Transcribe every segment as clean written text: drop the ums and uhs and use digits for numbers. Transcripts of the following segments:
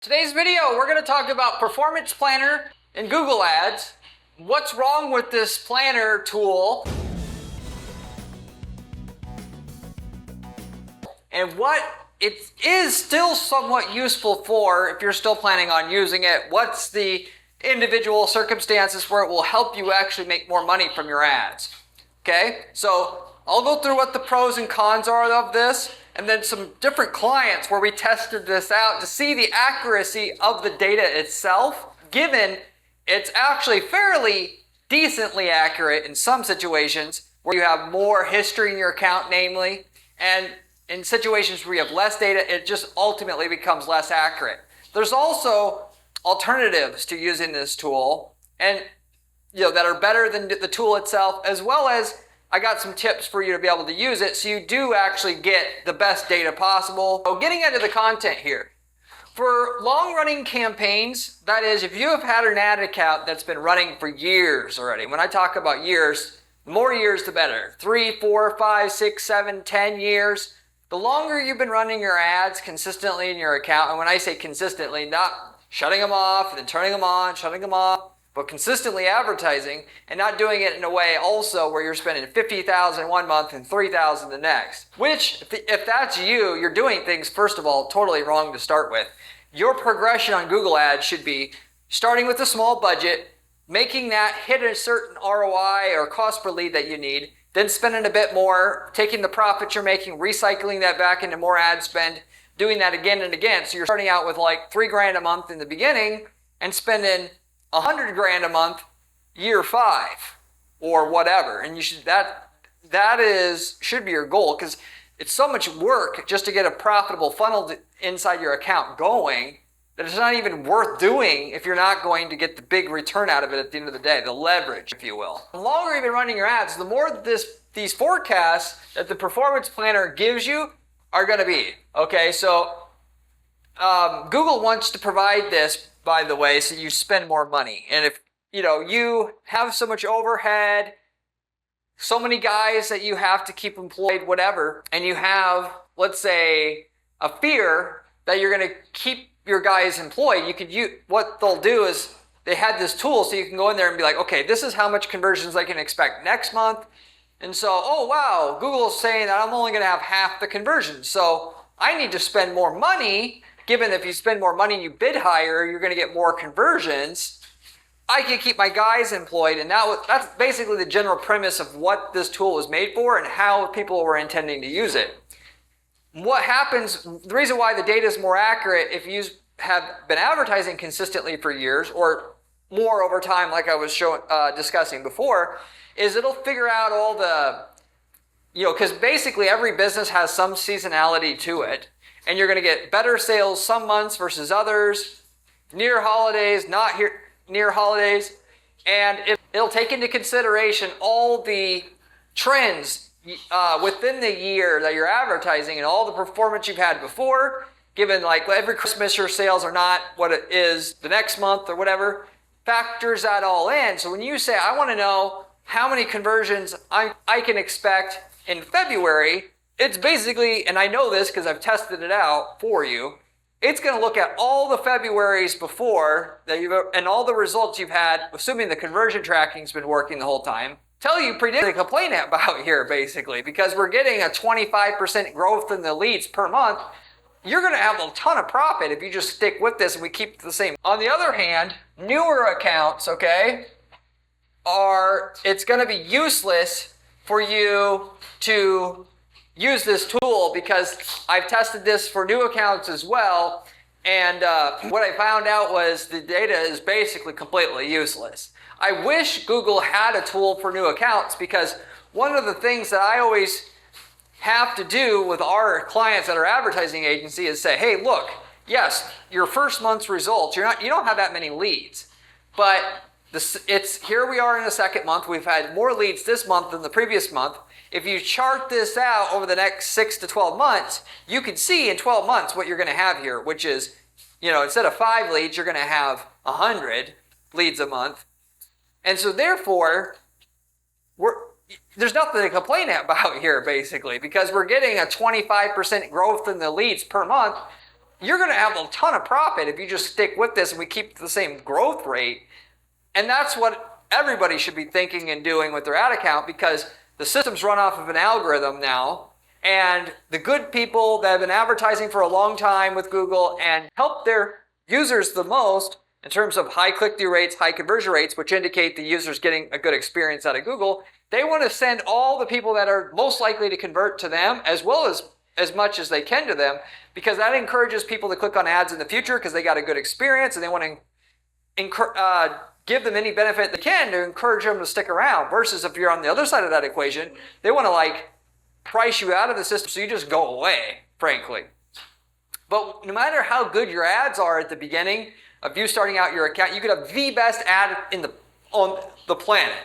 Today's video, we're going to talk about Performance Planner in Google Ads, what's wrong with this planner tool, and what it is still somewhat useful for if you're still planning on using it. What's the individual circumstances where it will help you actually make more money from your ads. Okay, so I'll go through what the pros and cons are of this, and then some different clients where we tested this out to see the accuracy of the data itself, given it's actually fairly decently accurate in some situations where you have more history in your account, namely, and in situations where you have less data, it just ultimately becomes less accurate. There's also alternatives to using this tool, and that are better than the tool itself, as well as I got some tips for you to be able to use it so you do actually get the best data possible. So getting into the content here. For long-running campaigns, that is, if you have had an ad account that's been running for years already, when I talk about years, the more years the better. 3, 4, 5, 6, 7, 10 years. The longer you've been running your ads consistently in your account, and when I say consistently, not shutting them off and then turning them on, shutting them off, but consistently advertising and not doing it in a way also where you're spending $50,000 one month and $3,000 the next. Which, if that's you, you're doing things, first of all, totally wrong to start with. Your progression on Google Ads should be starting with a small budget, making that hit a certain ROI or cost per lead that you need, then spending a bit more, taking the profit you're making, recycling that back into more ad spend, doing that again and again. So you're starting out with like $3,000 a month in the beginning and spending $100,000 a month year 5 or whatever, and you should should be your goal, because it's so much work just to get a profitable funnel inside your account going that it's not even worth doing if you're not going to get the big return out of it at the end of the day, the leverage, if you will. The longer you've been running your ads, the more these forecasts that the Performance Planner gives you are going to be. Okay, so Google wants to provide this, by the way, so you spend more money. And if you have so much overhead, so many guys that you have to keep employed, whatever, and you have, let's say, a fear that you're going to keep your guys employed, what they'll do is they had this tool so you can go in there and be like, okay, this is how much conversions I can expect next month. And so, oh wow, Google's saying that I'm only going to have half the conversions. So I need to spend more money. Given that if you spend more money and you bid higher, you're going to get more conversions. I can keep my guys employed, and that's basically the general premise of what this tool was made for and how people were intending to use it. What happens, the reason why the data is more accurate if you have been advertising consistently for years or more over time, like I was discussing before, is it'll figure out all the, because basically every business has some seasonality to it. And you're going to get better sales some months versus others, near holidays, not near holidays. And it'll take into consideration all the trends within the year that you're advertising and all the performance you've had before, given like every Christmas your sales are not what it is the next month or whatever, factors that all in. So when you say, I want to know how many conversions I can expect in February, it's basically, and I know this because I've tested it out for you, it's going to look at all the Februaries before and all the results you've had, assuming the conversion tracking's been working the whole time, tell you to complain about here basically, because we're getting a 25% growth in the leads per month. You're going to have a ton of profit if you just stick with this and we keep it the same. On the other hand, newer accounts, okay, it's going to be useless for you to use this tool, because I've tested this for new accounts as well, and what I found out was the data is basically completely useless. I wish Google had a tool for new accounts, because one of the things that I always have to do with our clients at our advertising agency is say, hey, look, yes, your first month's results, you don't have that many leads, but here we are in the second month. We've had more leads this month than the previous month. If you chart this out over the next 6 to 12 months, you can see in 12 months what you're going to have here, which is, instead of 5 leads, you're going to have 100 leads a month. And so therefore, there's nothing to complain about here, basically, because we're getting a 25% growth in the leads per month. you're going to have a ton of profit if you just stick with this and we keep the same growth rate. And that's what everybody should be thinking and doing with their ad account, because the system's run off of an algorithm now. And the good people that have been advertising for a long time with Google and help their users the most in terms of high click-through rates, high conversion rates, which indicate the user's getting a good experience out of Google, they want to send all the people that are most likely to convert to them, as well as much as they can to them, because that encourages people to click on ads in the future because they got a good experience and they want to give them any benefit they can to encourage them to stick around. Versus if you're on the other side of that equation, they want to price you out of the system so you just go away, frankly. But no matter how good your ads are at the beginning of you starting out your account, you could have the best ad on the planet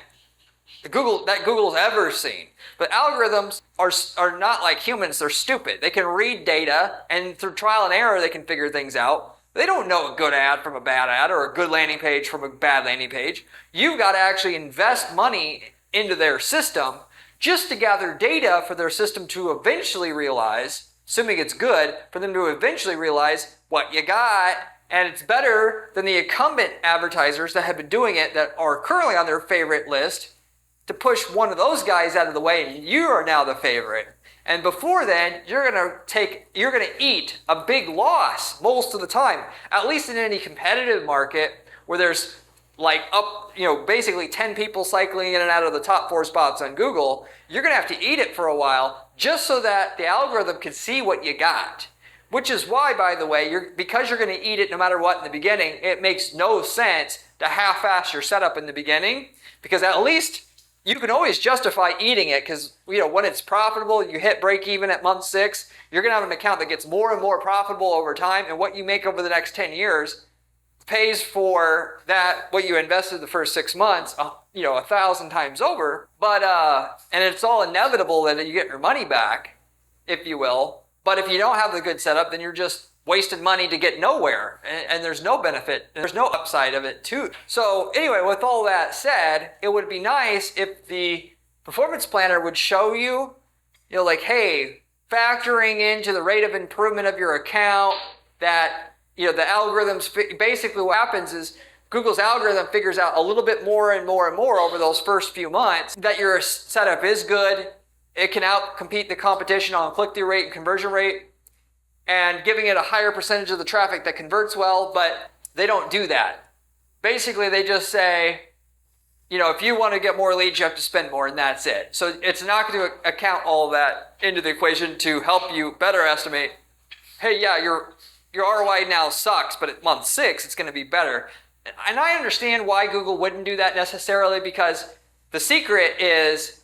that Google's ever seen. But algorithms are not like humans. They're stupid. They can read data, and through trial and error, they can figure things out. They don't know a good ad from a bad ad or a good landing page from a bad landing page. You've got to actually invest money into their system just to gather data for their system to eventually realize, assuming it's good, for them to eventually realize what you got. And it's better than the incumbent advertisers that have been doing it, that are currently on their favorite list, to push one of those guys out of the way, and you are now the favorite. And before then, you're gonna eat a big loss most of the time, at least in any competitive market where there's basically 10 people cycling in and out of the top 4 spots on Google. You're gonna have to eat it for a while just so that the algorithm can see what you got. Which is why, by the way, because you're gonna eat it no matter what in the beginning, it makes no sense to half-ass your setup in the beginning, because at least you can always justify eating it, because when it's profitable, you hit break even at month 6, you're going to have an account that gets more and more profitable over time, and what you make over the next 10 years pays for what you invested the first 6 months, 1,000 times over. But and it's all inevitable that you get your money back, if you will. But if you don't have the good setup, then you're just wasted money to get nowhere, and there's no benefit, and there's no upside of it too. So anyway, with all that said, it would be nice if the performance planner would show you, hey, factoring into the rate of improvement of your account, that, the algorithms, basically what happens is Google's algorithm figures out a little bit more and more and more over those first few months that your setup is good, it can outcompete the competition on click-through rate and conversion rate, and giving it a higher percentage of the traffic that converts well, but they don't do that. Basically, they just say, if you want to get more leads, you have to spend more, and that's it. So it's not going to account all that into the equation to help you better estimate, hey, yeah, your ROI now sucks, but at month 6, it's going to be better. And I understand why Google wouldn't do that necessarily, because the secret is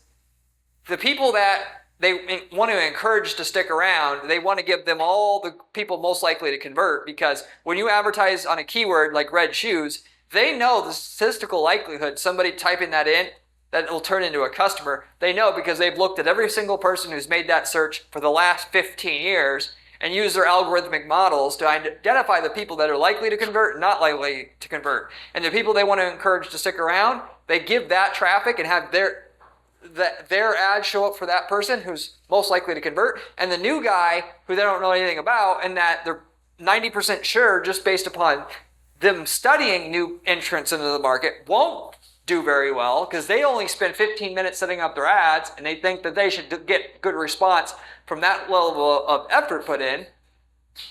the people that they want to encourage to stick around, they want to give them all the people most likely to convert, because when you advertise on a keyword like red shoes, they know the statistical likelihood somebody typing that in that will turn into a customer. They know because they've looked at every single person who's made that search for the last 15 years and used their algorithmic models to identify the people that are likely to convert and not likely to convert. And the people they want to encourage to stick around, they give that traffic and have their ads show up for that person who's most likely to convert, and the new guy who they don't know anything about and that they're 90% sure just based upon them studying new entrants into the market won't do very well, because they only spend 15 minutes setting up their ads and they think that they should get good response from that level of effort put in.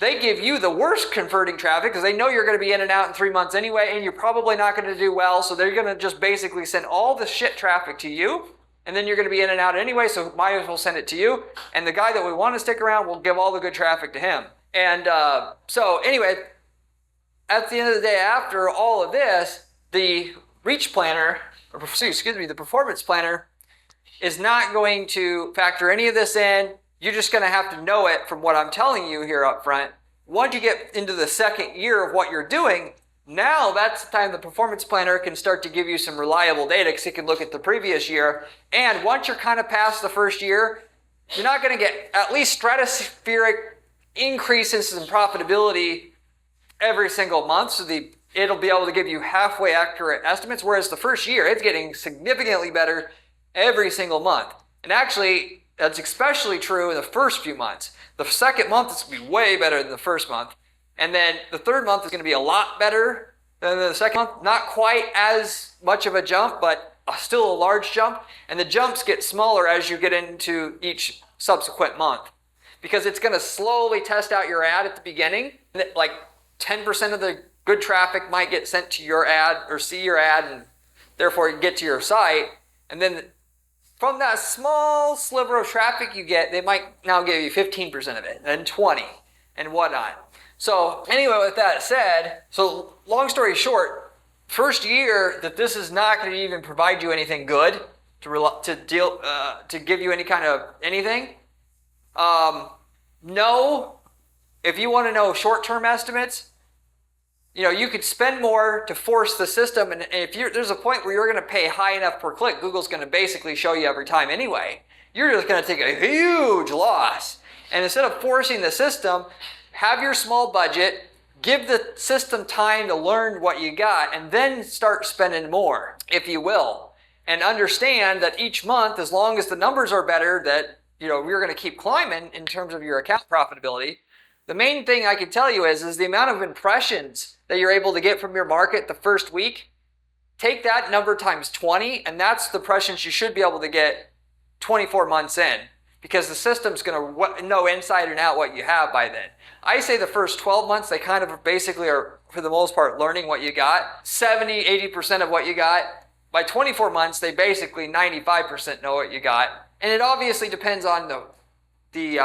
They give you the worst converting traffic because they know you're going to be in and out in 3 months anyway, and you're probably not going to do well, so they're going to just basically send all the shit traffic to you. And then you're going to be in and out anyway, so might as well send it to you. And the guy that we want to stick around will give all the good traffic to him. And so anyway, at the end of the day, after all of this, the the performance planner is not going to factor any of this in. You're just going to have to know it from what I'm telling you here up front. Once you get into the second year of what you're doing, now that's the time the performance planner can start to give you some reliable data, because it can look at the previous year. And once you're kind of past the first year, you're not going to get at least stratospheric increases in profitability every single month. So it'll be able to give you halfway accurate estimates, whereas the first year, it's getting significantly better every single month. And actually, that's especially true in the first few months. The second month, it's going to be way better than the first month. And then the third month is going to be a lot better than the second month. Not quite as much of a jump, but still a large jump. And the jumps get smaller as you get into each subsequent month, because it's going to slowly test out your ad at the beginning. Like 10% of the good traffic might get sent to your ad or see your ad and therefore get to your site. And then from that small sliver of traffic you get, they might now give you 15% of it, and 20 and whatnot. So anyway, with that said, so long story short, first year that this is not going to even provide you anything good to give you any kind of anything. No, if you want to know short-term estimates, you could spend more to force the system, and if there's a point where you're going to pay high enough per click, Google's going to basically show you every time anyway. You're just going to take a huge loss. And instead of forcing the system, have your small budget, give the system time to learn what you got, and then start spending more, if you will. And understand that each month, as long as the numbers are better, that we're going to keep climbing in terms of your account profitability. The main thing I can tell you is the amount of impressions that you're able to get from your market the first week. Take that number times 20, and that's the impressions you should be able to get 24 months in, because the system's going to know inside and out what you have by then. I say the first 12 months, they kind of basically are, for the most part, learning what you got. 70, 80% of what you got. By 24 months, they basically 95% know what you got. And it obviously depends on the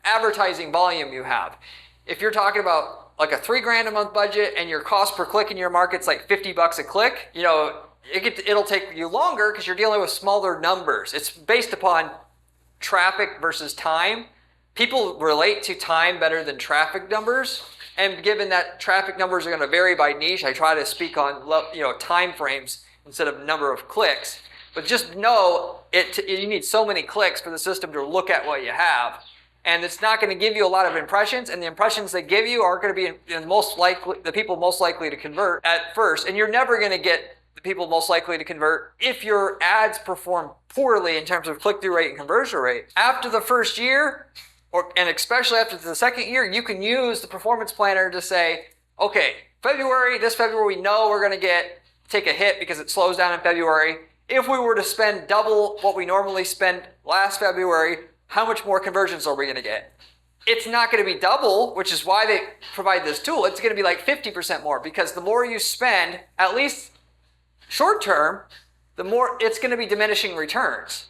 advertising volume you have. If you're talking about like a $3,000 a month budget and your cost per click in your market's like $50 a click, it'll take you longer because you're dealing with smaller numbers. It's based upon traffic versus time. People relate to time better than traffic numbers. And given that traffic numbers are going to vary by niche, I try to speak on time frames instead of number of clicks. But just know you need so many clicks for the system to look at what you have. And it's not going to give you a lot of impressions, and the impressions they give you are going to be the people most likely to convert at first. And you're never going to get the people most likely to convert if your ads perform poorly in terms of click-through rate and conversion rate. After the first year, and especially after the second year, you can use the performance planner to say, okay, this February we know we're going to take a hit because it slows down in February. If we were to spend double what we normally spent last February, how much more conversions are we going to get? It's not going to be double, which is why they provide this tool. It's going to be like 50% more, because the more you spend, at least short term, the more it's going to be diminishing returns.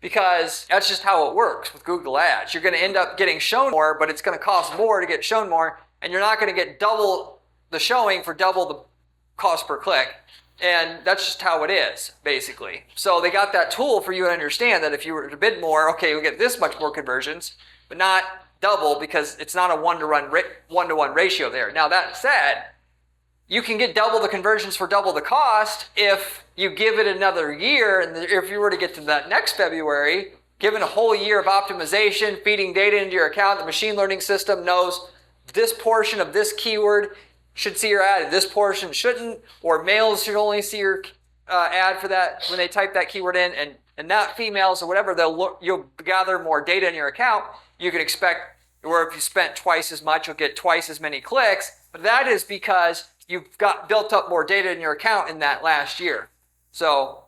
Because that's just how it works with Google Ads. You're going to end up getting shown more, but it's going to cost more to get shown more, and you're not going to get double the showing for double the cost per click. And that's just how it is, basically. So they got that tool for you to understand that if you were to bid more, okay, you'll get this much more conversions, but not double, because it's not a one-to-one ratio there. Now, that said, you can get double the conversions for double the cost if you give it another year. And if you were to get to that next February, given a whole year of optimization, feeding data into your account, the machine learning system knows this portion of this keyword should see your ad, this portion shouldn't, or males should only see your ad for that when they type that keyword in, and not females or whatever. You'll gather more data in your account. You can expect, or if you spent twice as much, you'll get twice as many clicks. But that is because you've got built up more data in your account in that last year. So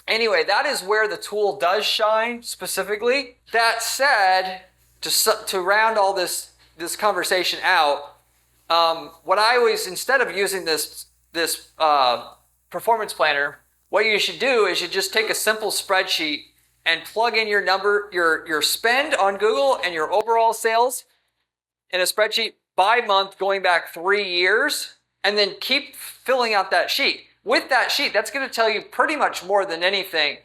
anyway, that is where the tool does shine specifically. That said, to round all this conversation out, what I always, instead of using this performance planner, what you should do is you just take a simple spreadsheet and plug in your spend on Google and your overall sales in a spreadsheet by month going back 3 years, and then keep filling out that sheet. With that sheet, that's going to tell you pretty much more than anything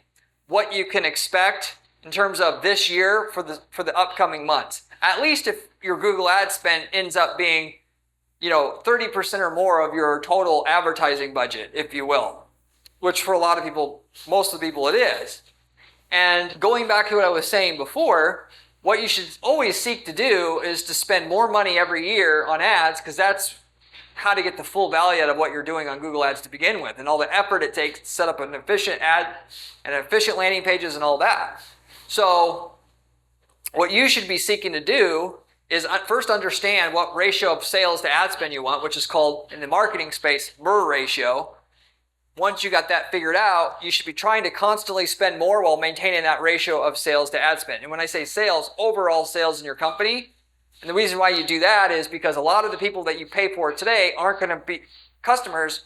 what you can expect in terms of this year for the upcoming months. At least if your Google ad spend ends up being 30% or more of your total advertising budget, if you will, which for a lot of people, most of the people it is. And going back to what I was saying before, what you should always seek to do is to spend more money every year on ads, because that's how to get the full value out of what you're doing on Google Ads to begin with, and all the effort it takes to set up an efficient ad and efficient landing pages and all that. So what you should be seeking to do is first understand what ratio of sales to ad spend you want, which is called, in the marketing space, MER ratio. Once you got that figured out, you should be trying to constantly spend more while maintaining that ratio of sales to ad spend. And when I say sales, overall sales in your company. And the reason why you do that is because a lot of the people that you pay for today aren't going to be customers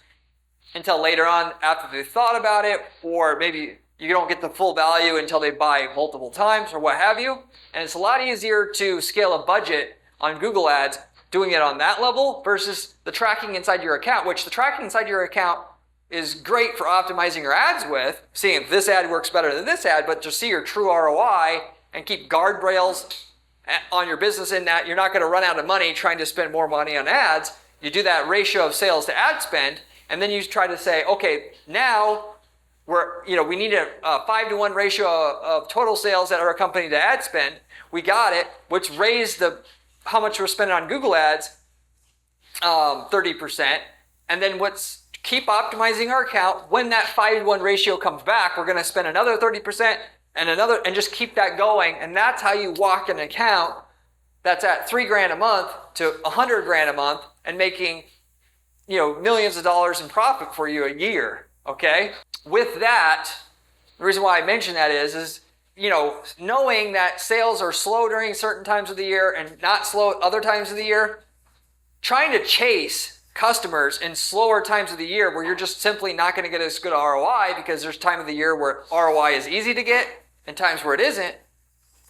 until later on after they've thought about it, or maybe you don't get the full value until they buy multiple times or what have you. And it's a lot easier to scale a budget on Google Ads doing it on that level versus the tracking inside your account, which the tracking inside your account is great for optimizing your ads with, seeing if this ad works better than this ad, but to see your true ROI and keep guardrails on your business in that you're not going to run out of money trying to spend more money on ads. You do that ratio of sales to ad spend, and then you try to say, okay, now we need a 5-to-1 ratio of total sales at our company to ad spend. We got it, which raised how much we're spending on Google Ads 30%. And then keep optimizing our account. When that 5-to-1 ratio comes back, we're going to spend another 30% and just keep that going. And that's how you walk an account that's at $3,000 a month to $100,000 a month and making millions of dollars in profit for you a year. Okay. With that, the reason why I mention that is knowing that sales are slow during certain times of the year and not slow at other times of the year, trying to chase customers in slower times of the year where you're just simply not going to get as good ROI because there's time of the year where ROI is easy to get and times where it isn't.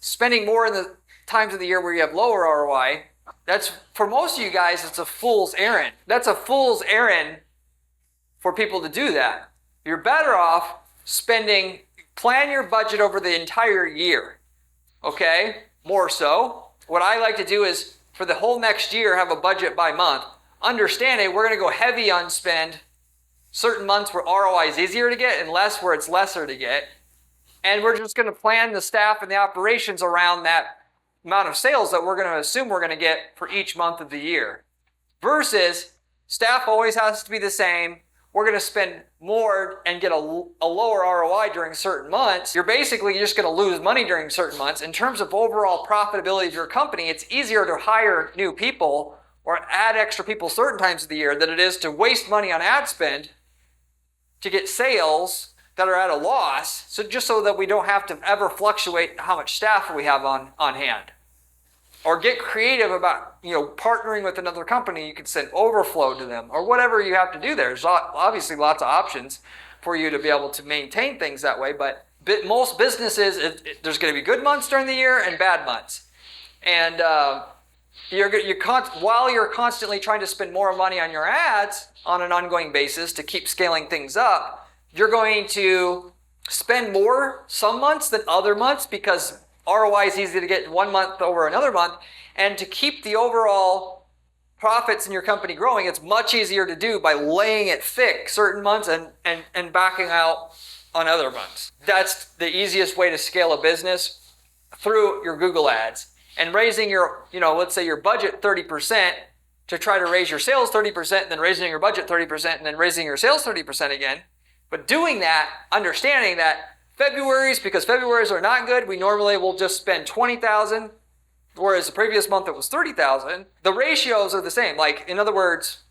Spending more in the times of the year where you have lower ROI, that's, for most of you guys, it's a fool's errand. That's a fool's errand for people to do that. You're better off plan your budget over the entire year, okay? More so. What I like to do is, for the whole next year, have a budget by month. Understanding we're going to go heavy on spend certain months where ROI is easier to get and less where it's lesser to get. And we're just going to plan the staff and the operations around that amount of sales that we're going to assume we're going to get for each month of the year. Versus, staff always has to be the same. We're going to spend more and get a lower ROI during certain months. You're basically just going to lose money during certain months. In terms of overall profitability of your company, it's easier to hire new people or add extra people certain times of the year than it is to waste money on ad spend to get sales that are at a loss, so that we don't have to ever fluctuate how much staff we have on hand. Or get creative about partnering with another company. You can send overflow to them or whatever you have to do there. There's obviously lots of options for you to be able to maintain things that way. But most businesses, there's going to be good months during the year and bad months. And while you're constantly trying to spend more money on your ads on an ongoing basis to keep scaling things up, you're going to spend more some months than other months because ROI is easy to get in one month over another month. And to keep the overall profits in your company growing, it's much easier to do by laying it thick certain months and backing out on other months. That's the easiest way to scale a business, through your Google Ads. And raising your, let's say your budget 30% to try to raise your sales 30%, and then raising your budget 30%, and then raising your sales 30% again. But doing that, understanding that because February's are not good, we normally will just spend $20,000, whereas the previous month it was $30,000. The ratios are the same. Like, in other words,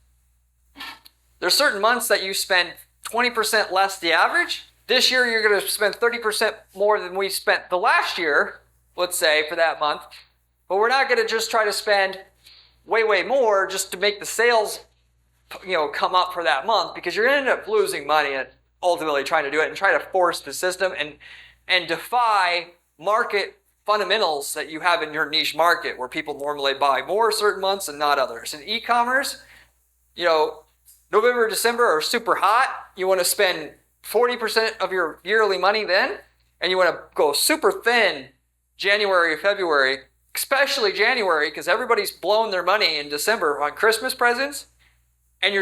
there's certain months that you spend 20% less the average. This year you're going to spend 30% more than we spent the last year, let's say, for that month. But we're not going to just try to spend way more just to make the sales come up for that month, because you're going to end up losing money at ultimately trying to do it and try to force the system and defy market fundamentals that you have in your niche market where people normally buy more certain months and not others. In e-commerce, November, December are super hot. You want to spend 40% of your yearly money then, and you want to go super thin January, February, especially January, because everybody's blown their money in December on Christmas presents. And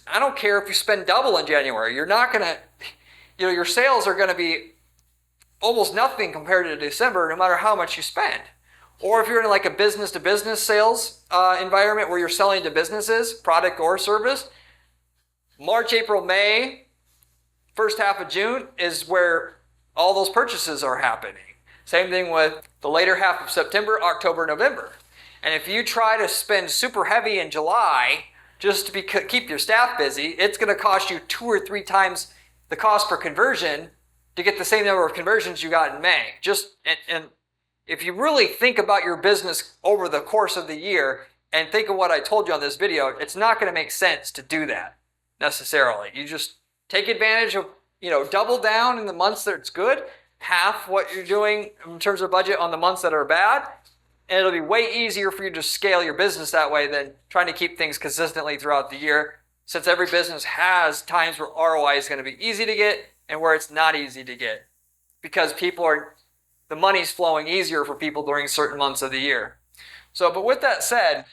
I don't care if you spend double in January. You're not going to, your sales are going to be almost nothing compared to December, no matter how much you spend. Or if you're in like a business-to-business sales environment where you're selling to businesses, product or service, March, April, May, first half of June is where all those purchases are happening. Same thing with the later half of September, October, November. And if you try to spend super heavy in July just to keep your staff busy, it's going to cost you 2 or 3 times the cost per conversion to get the same number of conversions you got in May. And if you really think about your business over the course of the year and think of what I told you on this video, it's not going to make sense to do that necessarily. You just take advantage of, double down in the months that it's good, half what you're doing in terms of budget on the months that are bad, and it'll be way easier for you to scale your business that way than trying to keep things consistently throughout the year, since every business has times where ROI is going to be easy to get and where it's not easy to get, because the money's flowing easier for people during certain months of the year. But with that said,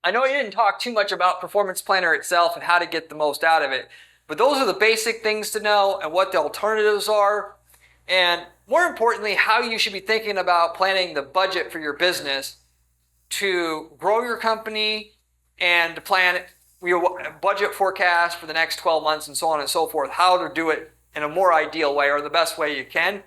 I know I didn't talk too much about Performance Planner itself and how to get the most out of it, but those are the basic things to know and what the alternatives are, and more importantly, how you should be thinking about planning the budget for your business to grow your company and to plan your budget forecast for the next 12 months and so on and so forth, how to do it in a more ideal way or the best way you can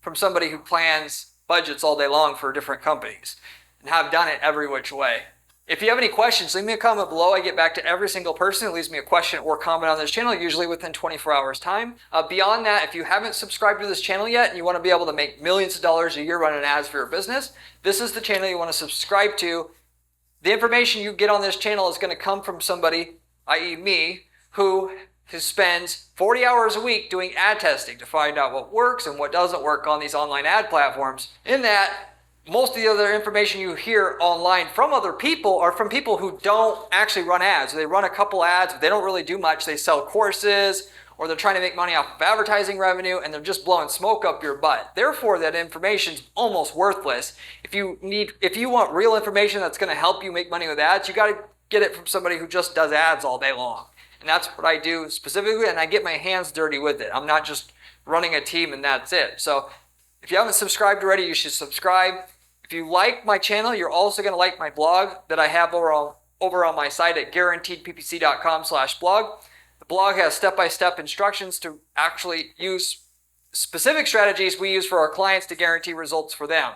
from somebody who plans budgets all day long for different companies and have done it every which way. If you have any questions, leave me a comment below. I get back to every single person that leaves me a question or comment on this channel, usually within 24 hours time. Beyond that, if you haven't subscribed to this channel yet and you want to be able to make millions of dollars a year running ads for your business, this is the channel you want to subscribe to. The information you get on this channel is going to come from somebody, i.e. me, who spends 40 hours a week doing ad testing to find out what works and what doesn't work on these online ad platforms. In that, most of the other information you hear online from other people are from people who don't actually run ads. They run a couple ads, but they don't really do much. They sell courses, or they're trying to make money off of advertising revenue, and they're just blowing smoke up your butt. Therefore, that information's almost worthless. If you want real information that's going to help you make money with ads, you got to get it from somebody who just does ads all day long. And that's what I do specifically, and I get my hands dirty with it. I'm not just running a team and that's it. So if you haven't subscribed already, you should subscribe. If you like my channel, you're also going to like my blog that I have over on my site at guaranteedppc.com/blog. The blog has step-by-step instructions to actually use specific strategies we use for our clients to guarantee results for them,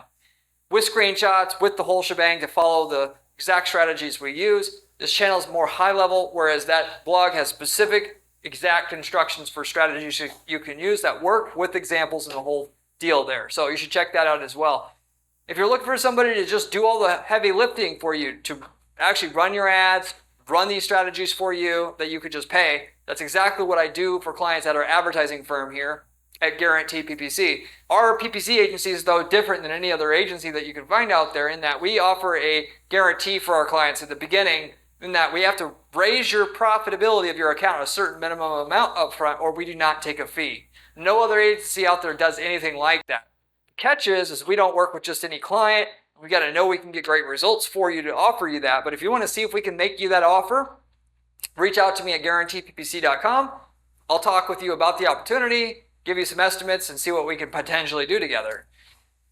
with screenshots, with the whole shebang to follow the exact strategies we use. This channel is more high level, whereas that blog has specific exact instructions for strategies you can use that work with examples and the whole deal there. So you should check that out as well. If you're looking for somebody to just do all the heavy lifting for you, to actually run your ads, run these strategies for you that you could just pay, that's exactly what I do for clients at our advertising firm here at Guaranteed PPC. Our PPC agency is, though, different than any other agency that you can find out there in that we offer a guarantee for our clients at the beginning, in that we have to raise your profitability of your account a certain minimum amount up front, or we do not take a fee. No other agency out there does anything like that. Catch is we don't work with just any client. We got to know we can get great results for you to offer you that. But if you want to see if we can make you that offer, reach out to me at guaranteedppc.com. I'll talk with you about the opportunity, give you some estimates, and see what we can potentially do together.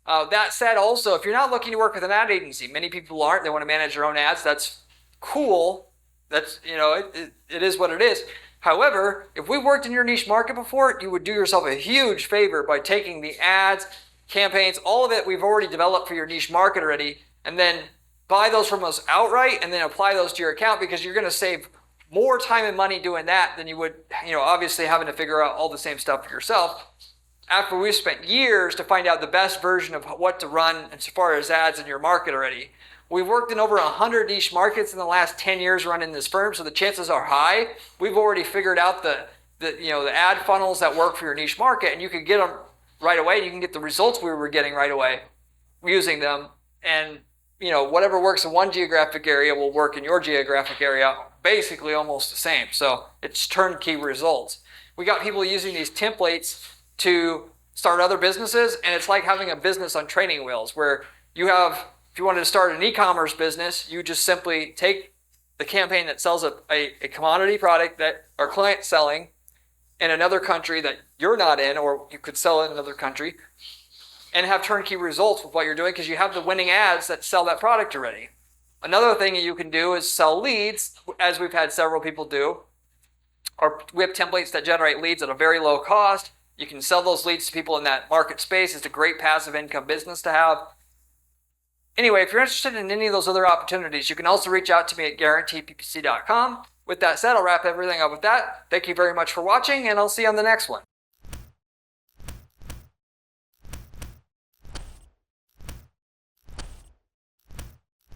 That said, also, if you're not looking to work with an ad agency, many people aren't. They want to manage their own ads. That's cool. That's, it is what it is. However, if we worked in your niche market before, you would do yourself a huge favor by taking the ads, campaigns, all of it we've already developed for your niche market already, and then buy those from us outright and then apply those to your account, because you're going to save more time and money doing that than you would, obviously having to figure out all the same stuff for yourself. After we've spent years to find out the best version of what to run as far as ads in your market already. We've worked in over 100 niche markets in the last 10 years running this firm, so the chances are high. We've already figured out the ad funnels that work for your niche market, and you can get them right away. You can get the results we were getting right away using them. And, whatever works in one geographic area will work in your geographic area, basically almost the same. So it's turnkey results. We got people using these templates to start other businesses, and it's like having a business on training wheels, where if you wanted to start an e-commerce business, you just simply take the campaign that sells a commodity product that our client's selling in another country that you're not in, or you could sell in another country, and have turnkey results with what you're doing, because you have the winning ads that sell that product already. Another thing you can do is sell leads, as we've had several people do. We have templates that generate leads at a very low cost. You can sell those leads to people in that market space. It's a great passive income business to have. Anyway, if you're interested in any of those other opportunities, you can also reach out to me at guaranteedppc.com. With that said, I'll wrap everything up with that. Thank you very much for watching, and I'll see you on the next one.